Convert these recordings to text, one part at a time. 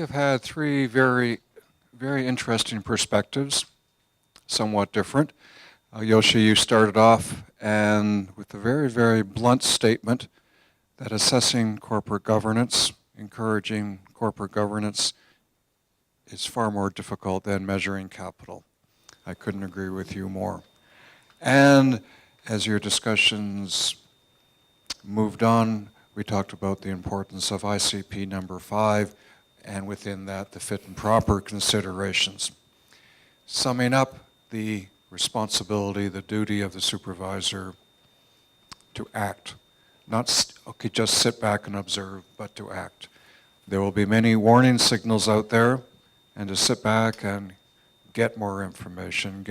have had three very interesting perspectives, somewhat different. Yoshi, you started off with a very blunt statement that assessing corporate governance, encouraging corporate governance, is far more difficult than measuring capital. I couldn't agree with you more. And as your discussions moved on, we talked about the importance of ICP number 5, and within that, the fit and proper considerations. Summing up, the responsibility, the duty of the supervisor to act. Not just sit back and observe, but to act. There will be many warning signals out there, and to sit back and get more information,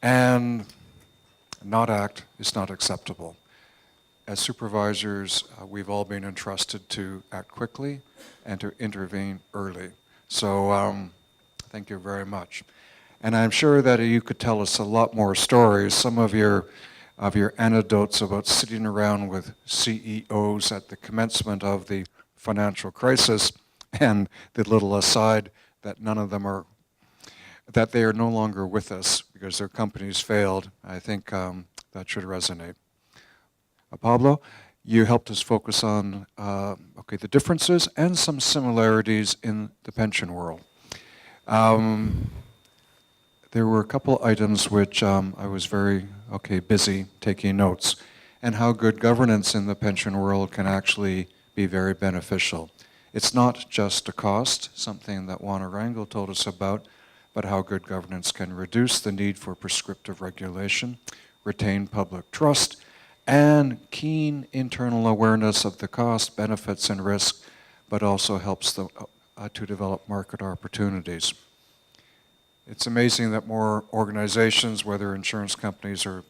and not act is not acceptable. As supervisors, we've all been entrusted to act quickly and to intervene early. So thank you very much. And I'm sure that you could tell us a lot more stories. Some of your anecdotes about sitting around with CEOs at the commencement of the financial crisis, and the little aside that that they are no longer with us because their companies failed. I think that should resonate. Pablo, you helped us focus on the differences and some similarities in the pension world. There were a couple items which I was very busy taking notes, and how good governance in the pension world can actually be very beneficial. It's not just a cost, something that Juan Arango told us about, but how good governance can reduce the need for prescriptive regulation, retain public trust, and keen internal awareness of the cost, benefits, and risk, but also helps to develop market opportunities. It's amazing that more organizations, whether insurance companies or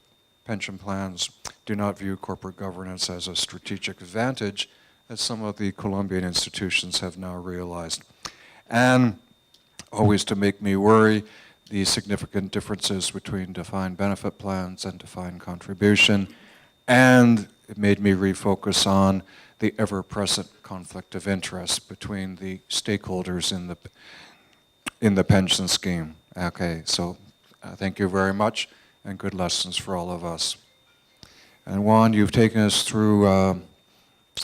pension plans, do not view corporate governance as a strategic advantage, as some of the Colombian institutions have now realized. And always to make me worry, the significant differences between defined benefit plans and defined contribution, and it made me refocus on the ever-present conflict of interest between the stakeholders in the pension scheme. Okay, so thank you very much, and good lessons for all of us. And Juan, you've taken us through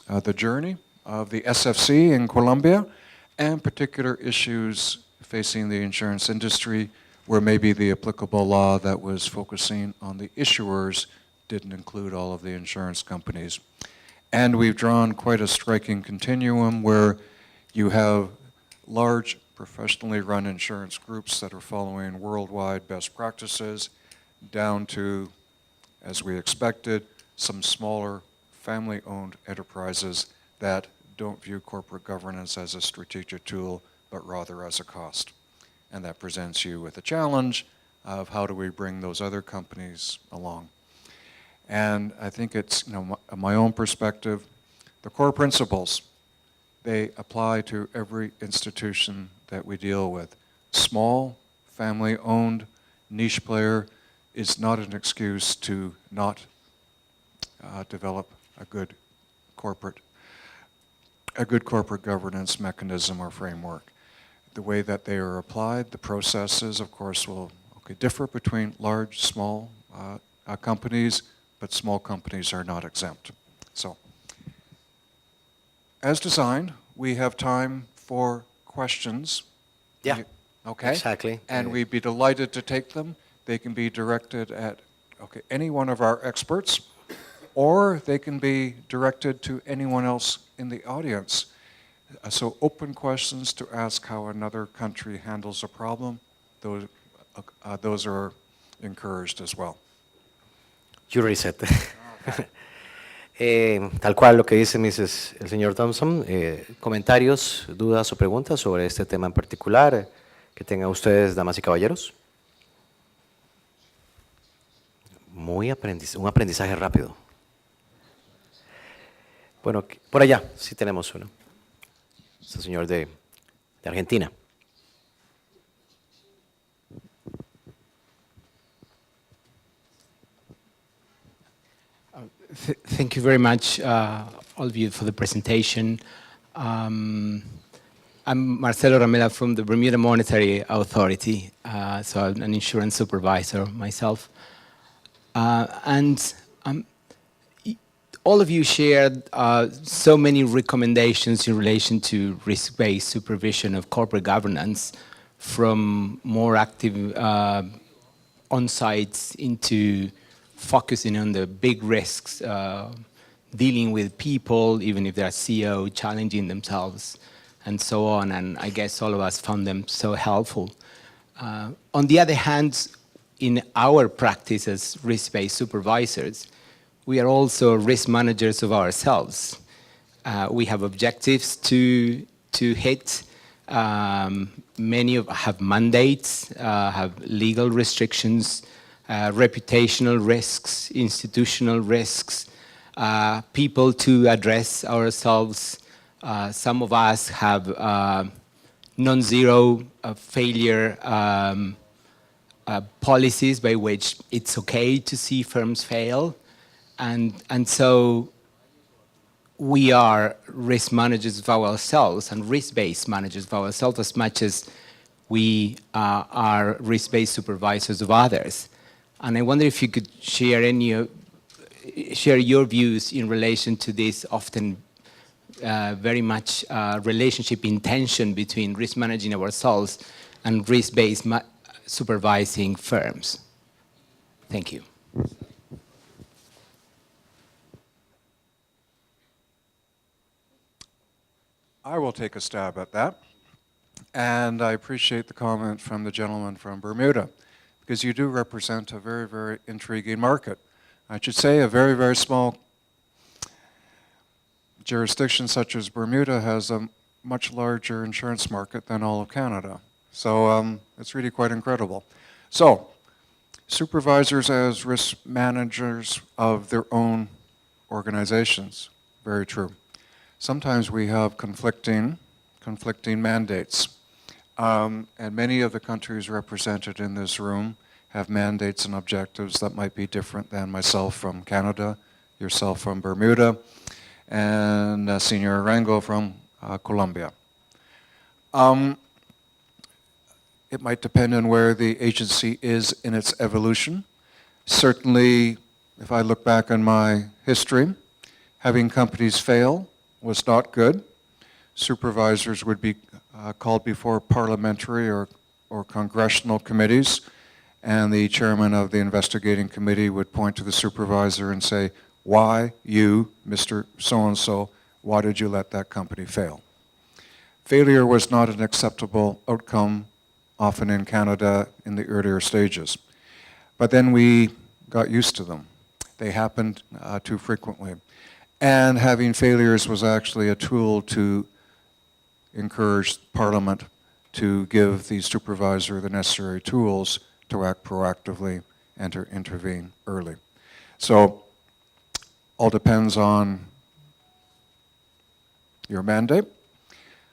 the journey of the SFC in Colombia, and particular issues facing the insurance industry, where maybe the applicable law that was focusing on the issuers didn't include all of the insurance companies. And we've drawn quite a striking continuum where you have large professionally run insurance groups that are following worldwide best practices, down to, as we expected, some smaller family-owned enterprises that don't view corporate governance as a strategic tool, but rather as a cost. And that presents you with a challenge of how do we bring those other companies along. And I think it's, my own perspective, the core principles, they apply to every institution that we deal with. Small, family-owned, niche player is not an excuse to not develop a good corporate governance mechanism or framework. The way that they are applied, the processes, of course, will differ between large, small companies, but small companies are not exempt. So, as designed, we have time for questions. Yeah, okay. Exactly. And we'd be delighted to take them. They can be directed at any one of our experts, or they can be directed to anyone else in the audience. So open questions to ask how another country handles a problem, those are encouraged as well. You already said. Tal cual lo que dice el señor Thompson, comentarios, dudas o preguntas sobre este tema en particular que tengan ustedes, damas y caballeros. Un aprendizaje rápido. Bueno, por allá sí tenemos uno. Este señor de Argentina. Thank you very much, all of you, for the presentation. I'm Marcelo Ramela from the Bermuda Monetary Authority, so I'm an insurance supervisor myself. All of you shared so many recommendations in relation to risk-based supervision of corporate governance, from more active on-sites into focusing on the big risks, dealing with people, even if they're CEO, challenging themselves, and so on. And I guess all of us found them so helpful. On the other hand, in our practice as risk-based supervisors, we are also risk managers of ourselves. We have objectives to hit. Many have mandates, have legal restrictions, reputational risks, institutional risks, people to address ourselves. Some of us have non-zero failure policies by which it's okay to see firms fail. And so we are risk managers of ourselves and risk-based managers of ourselves as much as we are risk-based supervisors of others. And I wonder if you could share your views in relation to this often very much relationship in tension between risk managing ourselves and risk-based supervising firms. Thank you. I will take a stab at that. And I appreciate the comment from the gentleman from Bermuda, because you do represent a very, very intriguing market. I should say a very, very small jurisdiction such as Bermuda has a much larger insurance market than all of Canada. So it's really quite incredible. So supervisors as risk managers of their own organizations, very true. Sometimes we have conflicting mandates. And many of the countries represented in this room have mandates and objectives that might be different than myself from Canada, yourself from Bermuda, and Senor Arango from Colombia. It might depend on where the agency is in its evolution. Certainly, if I look back on my history, having companies fail was not good. Supervisors would be called before parliamentary or congressional committees, and the chairman of the investigating committee would point to the supervisor and say, why you, Mr. So-and-so, why did you let that company fail? Failure was not an acceptable outcome, often in Canada in the earlier stages. But then we got used to them. They happened too frequently. And having failures was actually a tool to encourage Parliament to give the supervisor the necessary tools to act proactively and to intervene early. So all depends on your mandate.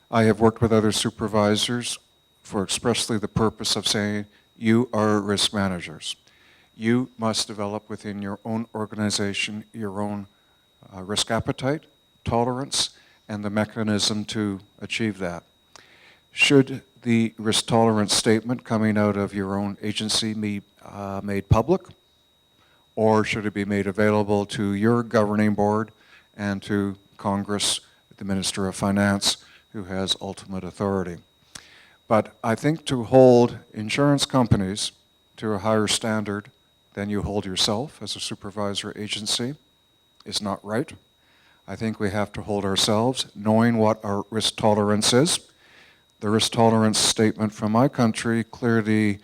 I have worked with other supervisors for expressly the purpose of saying, you are risk managers. You must develop within your own organization your own risk appetite, tolerance, and the mechanism to achieve that. Should the risk tolerance statement coming out of your own agency be made public, or should it be made available to your governing board and to Congress, the Minister of Finance, who has ultimate authority? But I think to hold insurance companies to a higher standard than you hold yourself as a supervisor agency is not right. I think we have to hold ourselves, knowing what our risk tolerance is. The risk tolerance statement from my country clearly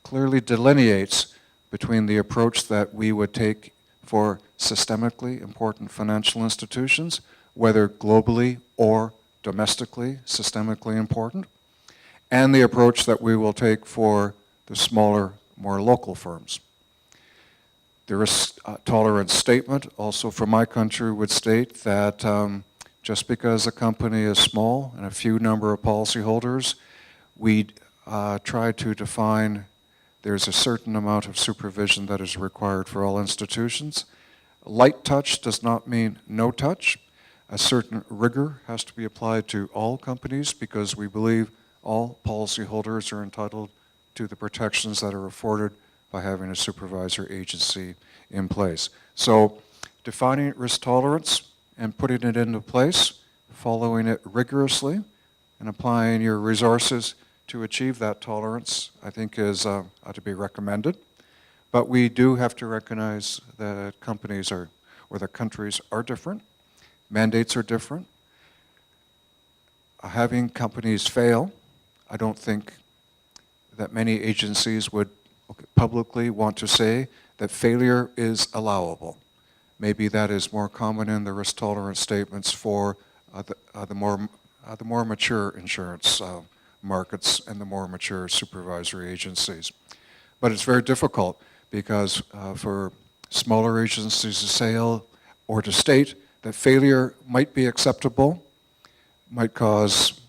delineates between the approach that we would take for systemically important financial institutions, whether globally or domestically systemically important, and the approach that we will take for the smaller, more local firms. The risk tolerance statement also for my country would state that just because a company is small and a few number of policyholders, we try to define there's a certain amount of supervision that is required for all institutions. Light touch does not mean no touch. A certain rigor has to be applied to all companies because we believe all policyholders are entitled to the protections that are afforded by having a supervisor agency in place. So defining risk tolerance and putting it into place, following it rigorously, and applying your resources to achieve that tolerance, I think is to be recommended. But we do have to recognize that companies are, or the countries are different. Mandates are different. Having companies fail, I don't think that many agencies would publicly want to say that failure is allowable. Maybe that is more common in the risk tolerance statements for the more mature insurance markets and the more mature supervisory agencies. But it's very difficult because for smaller agencies to say or to state that failure might be acceptable, might cause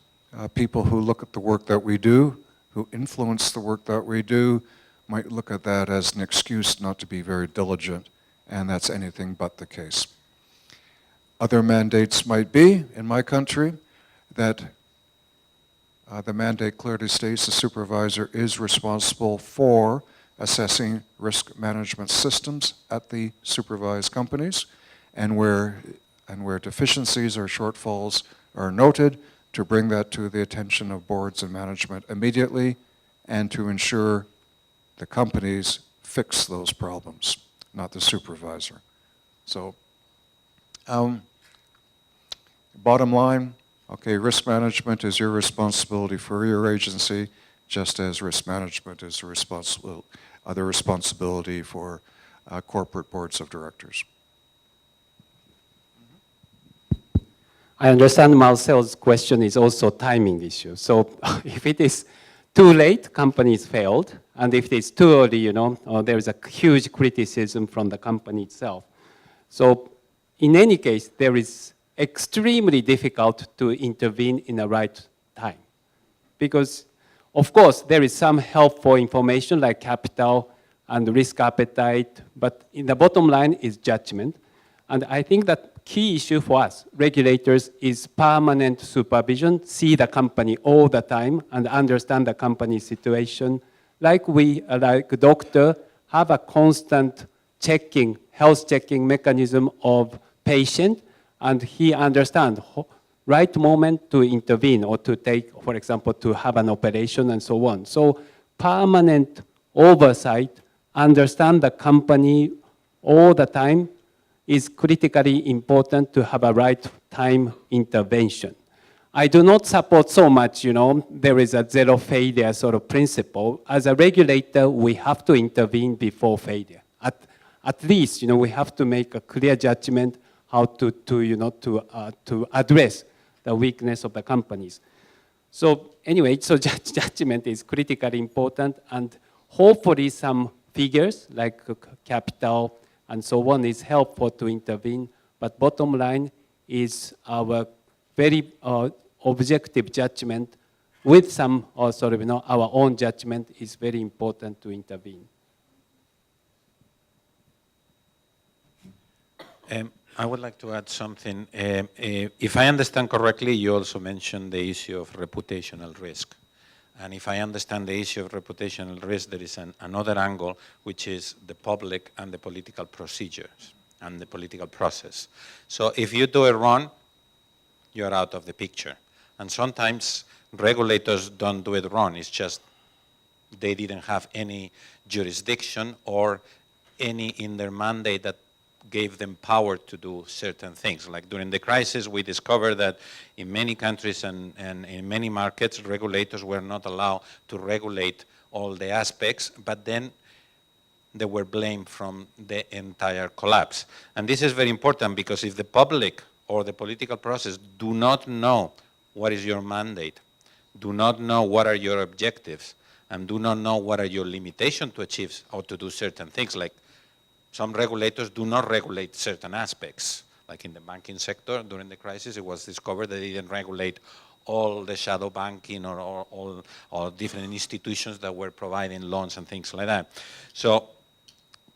people who look at the work that we do, who influence the work that we do, might look at that as an excuse not to be very diligent, and that's anything but the case. Other mandates might be, in my country, that the mandate clearly states the supervisor is responsible for assessing risk management systems at the supervised companies, and where deficiencies or shortfalls are noted, to bring that to the attention of boards and management immediately, and to ensure the companies fix those problems, not the supervisor. So, bottom line, okay, risk management is your responsibility for your agency, just as risk management is the responsibility for corporate boards of directors. I understand Marcel's question is also timing issue. So if it is too late, companies failed, and if it's too early, there is a huge criticism from the company itself. So in any case, there is extremely difficult to intervene in the right time. Because, of course, there is some helpful information like capital and risk appetite, but in the bottom line is judgment. And I think that key issue for us, regulators, is permanent supervision, see the company all the time and understand the company's situation. Like doctor, have a constant checking, health checking mechanism of patient, and he understands right moment to intervene or to take, for example, to have an operation and so on. So permanent oversight, understand the company all the time, is critically important to have a right time intervention. I do not support so much, there is a zero failure sort of principle. As a regulator, we have to intervene before failure. At least, we have to make a clear judgment how to address the weakness of the companies. So anyway, so judgment is critically important, and hopefully some figures like capital and so on is helpful to intervene, but bottom line is our very objective judgment with some our own judgment is very important to intervene. I would like to add something. If I understand correctly, you also mentioned the issue of reputational risk. And if I understand the issue of reputational risk, there is another angle, which is the public and the political procedures and the political process. So if you do it wrong, you're out of the picture. And sometimes regulators don't do it wrong. It's just they didn't have any jurisdiction or any in their mandate that gave them power to do certain things. Like during the crisis, we discovered that in many countries and in many markets, regulators were not allowed to regulate all the aspects, but then they were blamed from the entire collapse. And this is very important because if the public or the political process do not know what is your mandate, do not know what are your objectives, and do not know what are your limitations to achieve or to do certain things, like some regulators do not regulate certain aspects. Like in the banking sector during the crisis, it was discovered that they didn't regulate all the shadow banking or all different institutions that were providing loans and things like that. So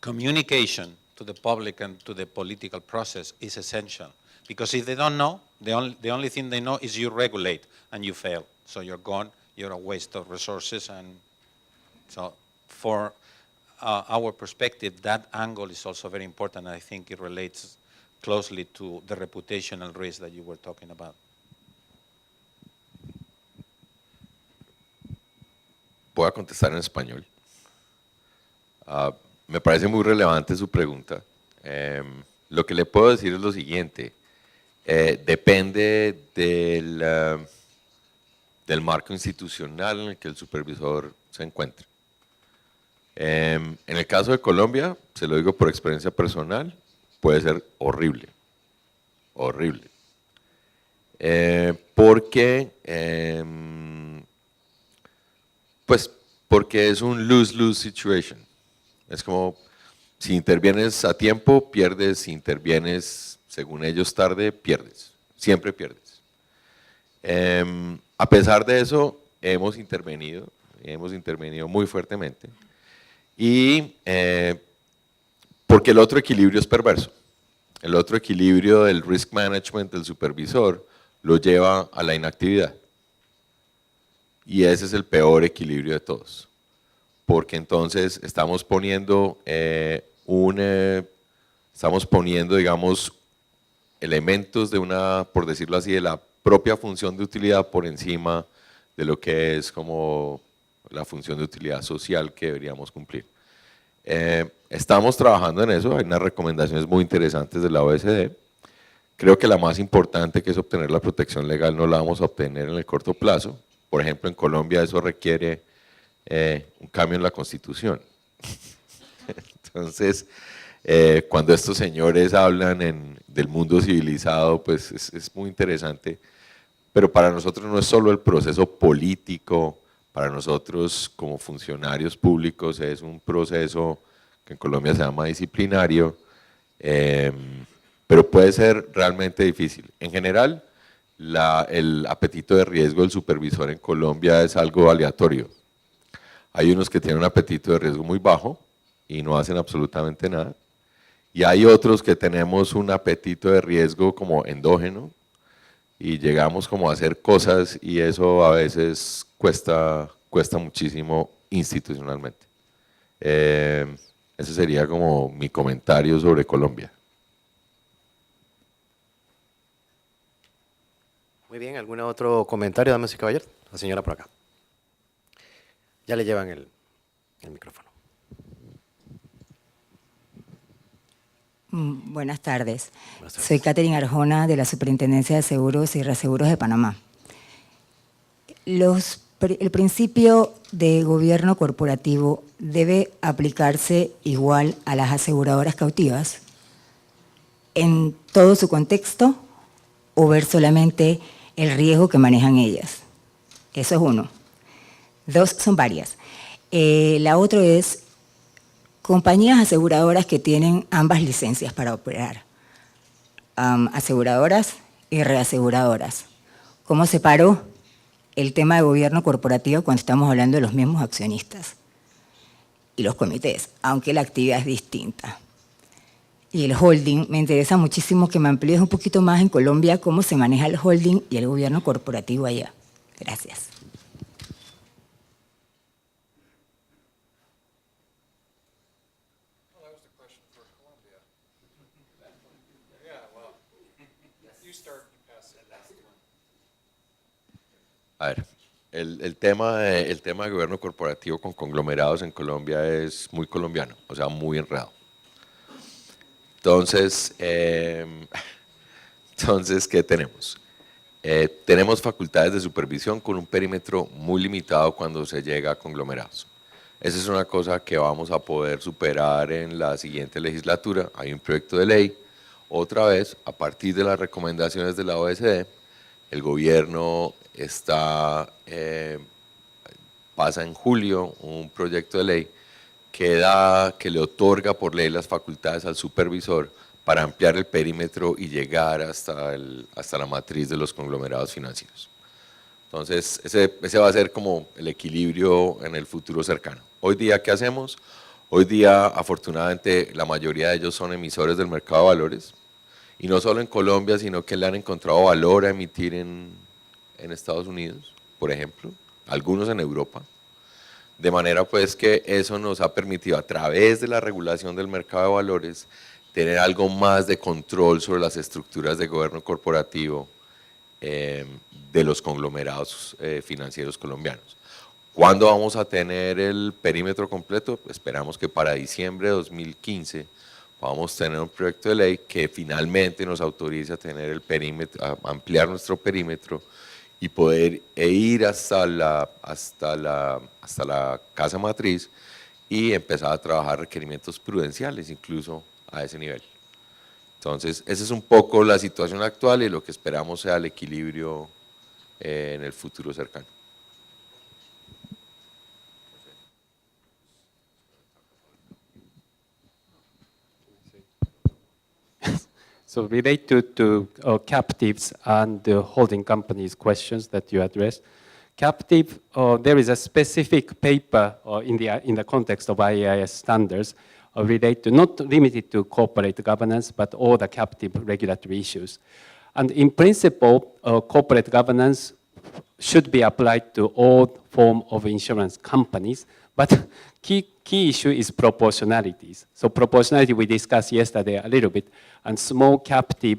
communication to the public and to the political process is essential. Because if they don't know, the only thing they know is you regulate and you fail. So you're gone, you're a waste of resources. And so for our perspective, that angle is also very important. I think it relates closely to the reputational risk that you were talking about. Voy a contestar en español. Me parece muy relevante su pregunta. Lo que le puedo decir es lo siguiente. Depende del marco institucional en el que el supervisor se encuentre. En el caso de Colombia, se lo digo por experiencia personal, puede ser horrible, horrible. Porque es un lose-lose situation. Es como, si intervienes a tiempo, pierdes; si intervienes, según ellos, tarde, pierdes. Siempre pierdes. A pesar de eso, hemos intervenido muy fuertemente. Y porque el otro equilibrio es perverso. El otro equilibrio del risk management del supervisor lo lleva a la inactividad. Y ese es el peor equilibrio de todos. Porque entonces estamos poniendo, digamos, elementos de una, por decirlo así, de la propia función de utilidad por encima de lo que es como la función de utilidad social que deberíamos cumplir. Estamos trabajando en eso, hay unas recomendaciones muy interesantes de la OECD. Creo que la más importante, que es obtener la protección legal, no la vamos a obtener en el corto plazo. Por ejemplo, en Colombia eso requiere un cambio en la Constitución. Entonces, cuando estos señores hablan del mundo civilizado, pues es muy interesante. Pero para nosotros no es solo el proceso político, para nosotros como funcionarios públicos es un proceso que en Colombia se llama disciplinario, pero puede ser realmente difícil. En general, el apetito de riesgo del supervisor en Colombia es algo aleatorio. Hay unos que tienen un apetito de riesgo muy bajo y no hacen absolutamente nada. Y hay otros que tenemos un apetito de riesgo como endógeno y llegamos como a hacer cosas y eso a veces cuesta muchísimo institucionalmente. Ese sería como mi comentario sobre Colombia. Muy bien, ¿algún otro comentario, damas y caballeros? La señora por acá. Ya le llevan el micrófono. Buenas tardes. Buenas tardes. Soy Catherine Arjona, de la Superintendencia de Seguros y Reaseguros de Panamá. El principio de gobierno corporativo debe aplicarse igual a las aseguradoras cautivas en todo su contexto o ver solamente el riesgo que manejan ellas. Eso es uno. Dos, son varias. La otra es compañías aseguradoras que tienen ambas licencias para operar, aseguradoras y reaseguradoras. ¿Cómo separo el tema de gobierno corporativo cuando estamos hablando de los mismos accionistas y los comités, aunque la actividad es distinta? Y el holding, me interesa muchísimo que me amplíes un poquito más en Colombia cómo se maneja el holding y el gobierno corporativo allá. Gracias. A ver, el tema de gobierno corporativo con conglomerados en Colombia es muy colombiano, o sea, muy enredado. Entonces, ¿qué tenemos? Tenemos facultades de supervisión con un perímetro muy limitado cuando se llega a conglomerados. Esa es una cosa que vamos a poder superar en la siguiente legislatura. Hay un proyecto de ley. Otra vez, a partir de las recomendaciones de la OECD, el gobierno pasa en julio un proyecto de ley que le otorga por ley las facultades al supervisor para ampliar el perímetro y llegar hasta la matriz de los conglomerados financieros. Entonces, ese va a ser como el equilibrio en el futuro cercano. Hoy día, ¿qué hacemos? Hoy día, afortunadamente, la mayoría de ellos son emisores del mercado de valores, y no solo en Colombia, sino que le han encontrado valor a emitir en Estados Unidos, por ejemplo, algunos en Europa. De manera pues que eso nos ha permitido, a través de la regulación del mercado de valores, tener algo más de control sobre las estructuras de gobierno corporativo de los conglomerados financieros colombianos. ¿Cuándo vamos a tener el perímetro completo? Esperamos que para diciembre de 2015 vamos a tener un proyecto de ley que finalmente nos autorice a tener el perímetro, a ampliar nuestro perímetro y poder ir hasta la casa matriz y empezar a trabajar requerimientos prudenciales incluso a ese nivel. Entonces, esa es un poco la situación actual y lo que esperamos sea el equilibrio en el futuro cercano. So related to captives and the holding companies questions that you addressed. Captive, there is a specific paper in the context of IAIS standards related to, not limited to corporate governance, but all the captive regulatory issues. And in principle, corporate governance should be applied to all form of insurance companies, but key issue is proportionalities. So proportionality we discussed yesterday a little bit, and small captive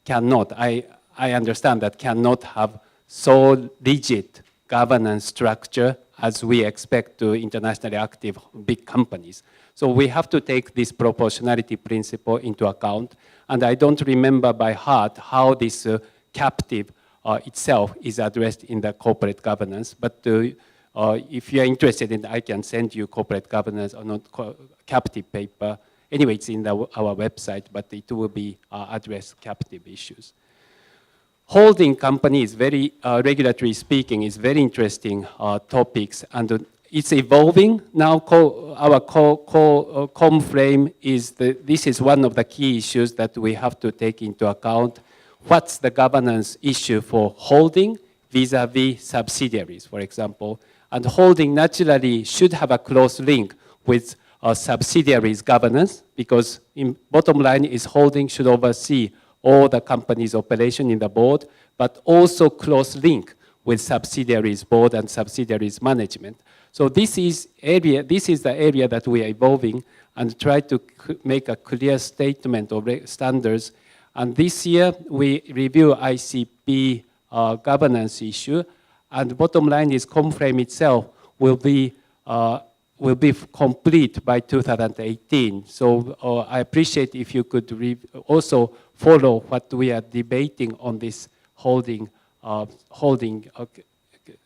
cannot, I understand that cannot have so rigid governance structure as we expect to internationally active big companies. So we have to take this proportionality principle into account, and I don't remember by heart how this captive itself is addressed in the corporate governance, but if you are interested in, I can send you corporate governance or not captive paper. Anyway, it's in our website, but it will be address captive issues. Holding companies, very regulatory speaking, is very interesting topics, and it's evolving now. Our com frame is this is one of the key issues that we have to take into account. What's the governance issue for holding vis-a-vis subsidiaries, for example? And holding naturally should have a close link with subsidiaries governance, because in bottom line is holding should oversee all the company's operation in the board, but also close link with subsidiaries board and subsidiaries management. So this is the area that we are evolving and try to make a clear statement of standards. And this year we review ICP governance issue, and bottom line is ComFrame itself will be complete by 2018. So I appreciate if you could also follow what we are debating on this holding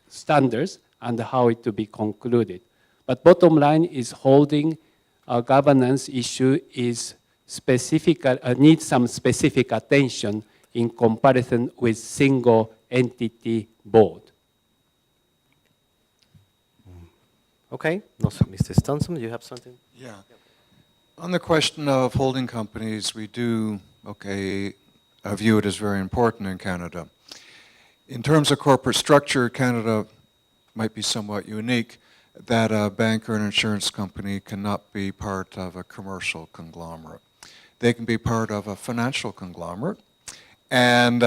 standards and how it to be concluded. But bottom line is holding governance issue is specific, needs some specific attention in comparison with single entity board. Okay, no, so Mr. Stonson, you have something? Yeah. On the question of holding companies, we do, view it as very important in Canada. In terms of corporate structure, Canada might be somewhat unique that a bank or an insurance company cannot be part of a commercial conglomerate. They can be part of a financial conglomerate, and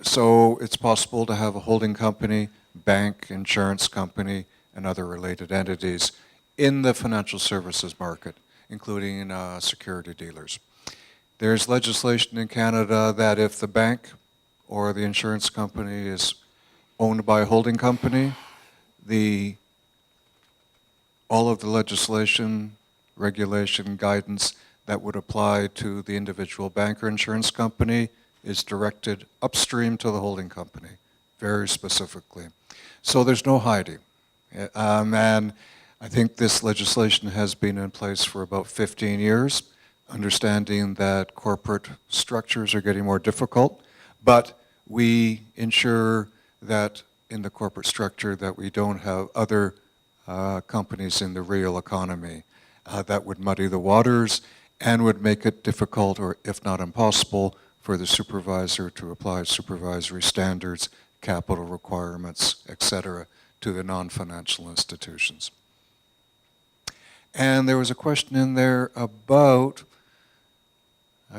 so it's possible to have a holding company, bank, insurance company, and other related entities in the financial services market, including security dealers. There's legislation in Canada that if the bank or the insurance company is owned by a holding company, all of the legislation, regulation, guidance that would apply to the individual bank or insurance company is directed upstream to the holding company, very specifically. So there's no hiding. And I think this legislation has been in place for about 15 years, understanding that corporate structures are getting more difficult, but we ensure that in the corporate structure that we don't have other companies in the real economy that would muddy the waters and would make it difficult, or if not impossible, for the supervisor to apply supervisory standards, capital requirements, etc., to the non-financial institutions. And there was a question in there about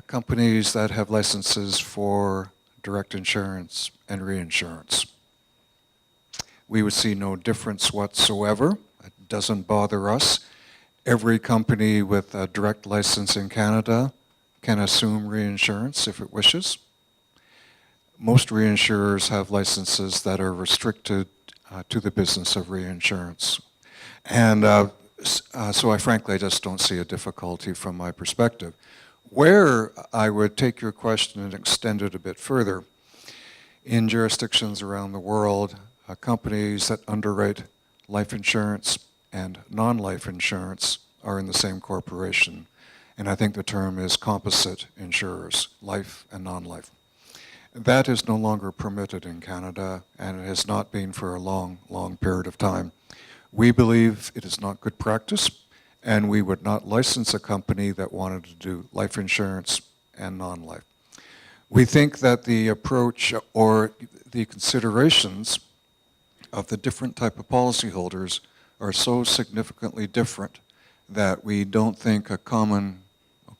companies that have licenses for direct insurance and reinsurance. We would see no difference whatsoever. It doesn't bother us. Every company with a direct license in Canada can assume reinsurance if it wishes. Most reinsurers have licenses that are restricted to the business of reinsurance. And so I frankly just don't see a difficulty from my perspective. Where I would take your question and extend it a bit further, in jurisdictions around the world, companies that underwrite life insurance and non-life insurance are in the same corporation. And I think the term is composite insurers, life and non-life. That is no longer permitted in Canada, and it has not been for a long, long period of time. We believe it is not good practice, and we would not license a company that wanted to do life insurance and non-life. We think that the approach or the considerations of the different type of policyholders are so significantly different that we don't think a common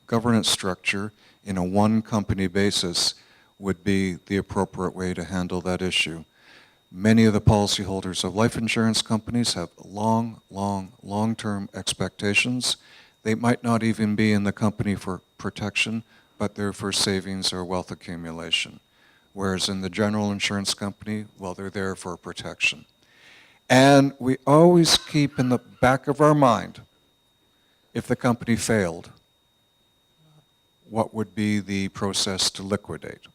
governance structure in a one company basis would be the appropriate way to handle that issue. Many of the policyholders of life insurance companies have long-term expectations. They might not even be in the company for protection, but they're for savings or wealth accumulation. Whereas in the general insurance company, well, they're there for protection. And we always keep in the back of our mind, if the company failed, what would be the process to liquidate?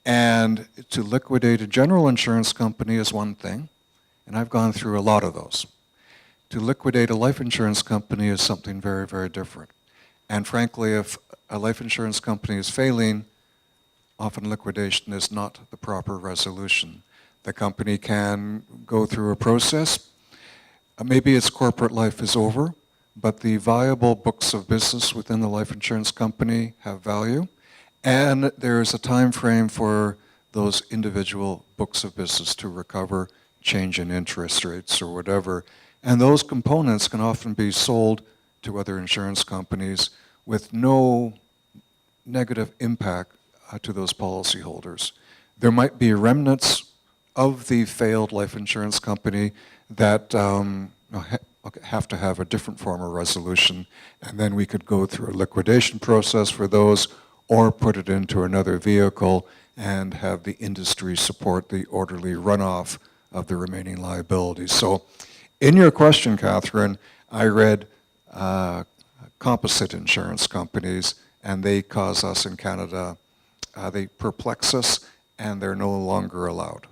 And to liquidate a general insurance company is one thing, and I've gone through a lot of those. To liquidate a life insurance company is something very, very different. And frankly, if a life insurance company is failing, often liquidation is not the proper resolution. The company can go through a process. Maybe its corporate life is over, but the viable books of business within the life insurance company have value. And there's a time frame for those individual books of business to recover, change in interest rates or whatever. And those components can often be sold to other insurance companies with no negative impact to those policyholders. There might be remnants of the failed life insurance company that have to have a different form of resolution, and then we could go through a liquidation process for those or put it into another vehicle and have the industry support the orderly runoff of the remaining liabilities. So in your question, Catherine, I read composite insurance companies, and they cause us in Canada, they perplex us, and they're no longer allowed.